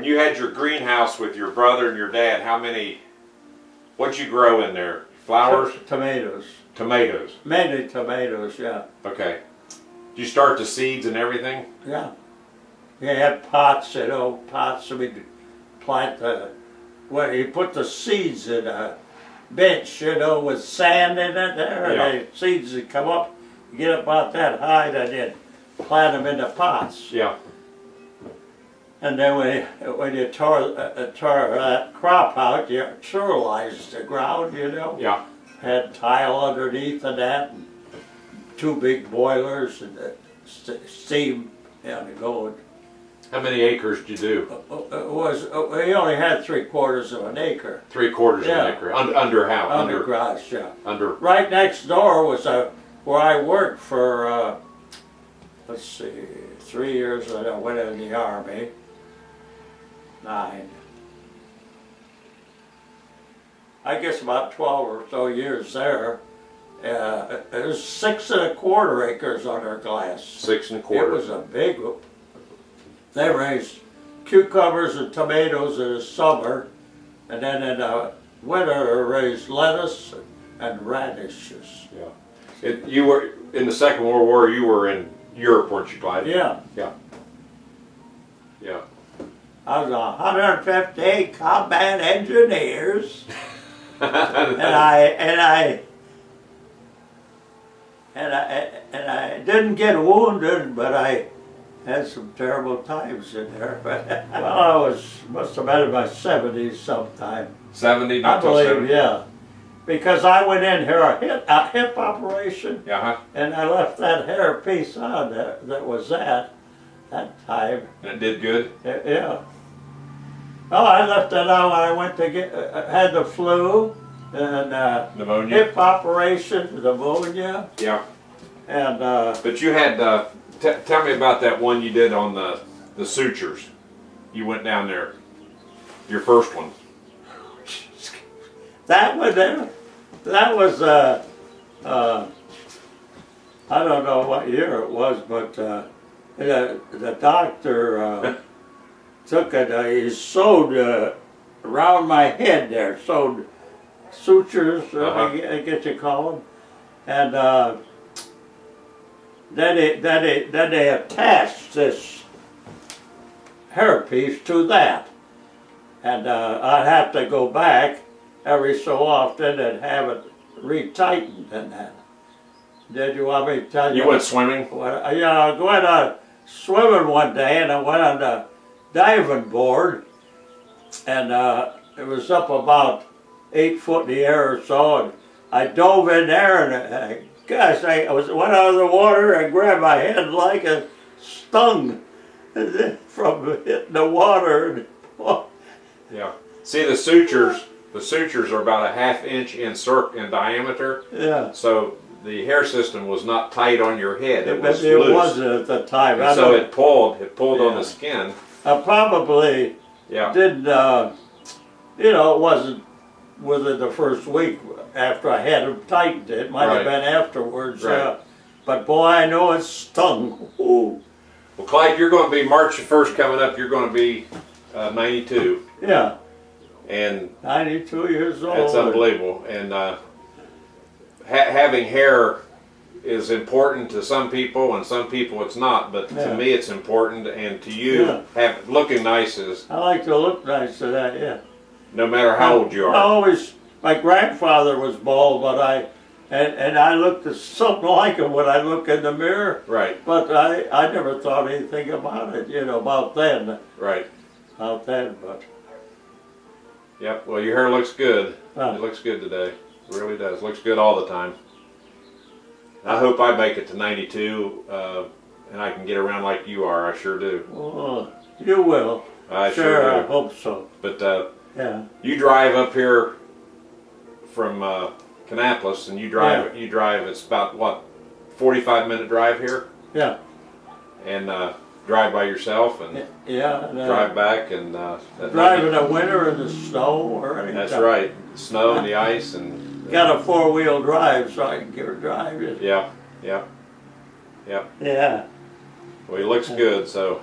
When you had your greenhouse with your brother and your dad, what'd you grow in there? Flowers? Tomatoes. Tomatoes. Mainly tomatoes, yeah. Okay. Did you start the seeds and everything? Yeah. You had pots, pots so we could plant you put the seeds in a bench, with sand in it there, Yeah. and the seeds would come up, get about that high, and then plant them in the pots. Yeah. And then when you tore that crop out, you sterilized the ground, Yeah. Had tile underneath of that, and 2 big boilers, and steam going. How many acres did you do? We only had 3/4 of an acre. 3/4 Yeah. of an acre. Under how? Under grass, yeah. Under. Right next door was where I worked for, let's see, 3 years when I went in the Army. 9. I guess about 12 or so years there. It was 6 1/4 acres under glass. 6 1/4. It was a big. They raised cucumbers and tomatoes in the summer, and then in the winter they raised lettuce and radishes. Yeah. You were in the Second World War. You were in Europe, weren't you, Clyde? Yeah. Yeah. Yeah. I was 150 combat engineers, and I didn't get wounded, but I had some terrible times in there. But well, I must have been in my 70s sometime. 70, I believe, yeah, because I went in here a hip operation, Yeah. and I left that hair piece on that was that time. And it did good. Yeah. Oh, I left it on when I went to get had the flu and Pneumonia. hip operation, pneumonia, Yeah. and But you had. Tell me about that one you did on the sutures. You went down there. Your first one. that was I don't know what year it was, but the doctor took it. He sewed around my head there, sewed sutures, I guess you call them, and then they attached this hairpiece to that, and I'd have to go back every so often and have it retightened and that. Did you want me to tell you? You went swimming? I went swimming one day, and I went on the diving board, and it was up about 8 foot in the air or so, and I dove in there, and gosh, I went out of the water and grabbed my head like a stung from hitting the water. Yeah. See, the sutures are about a 1/2 inch in diameter. Yeah. So the hair system was not tight on your head. It was It loose. wasn't at the time. And so it pulled on the skin. I probably didn't, it wasn't within the first week after I had them tightened. It might have been afterwards. Right. But boy, I know it stung. Ooh. Well, Clyde, you're going to be March 1st coming up. You're going to be 92. Yeah. And 92 years old. that's unbelievable. And having hair is important to some people, and some people it's not. But to me, it's important, and to you, looking nice is. I like to look nice to that. Yeah. No matter how old you are. My grandfather was bald, but I looked at something like him when I look in the mirror. Right. But I never thought anything about it, about then. Right. About then, but. Yep. Well, your hair looks good. It looks good today. It really does. Looks good all the time. I hope I make it to 92, and I can get around like you are. I sure do. Well, you will. I sure do. I hope so. But yeah. You drive up here from Kannapolis, and you drive. It's about what, 45-minute drive here. Yeah. And drive by yourself and drive back and drive in the winter in the snow or anything. That's right. Snow and the ice and. Got a 4-wheel drive, so I can get her driving. Yeah. Yeah. Yeah. Yeah. Well, he looks good, so.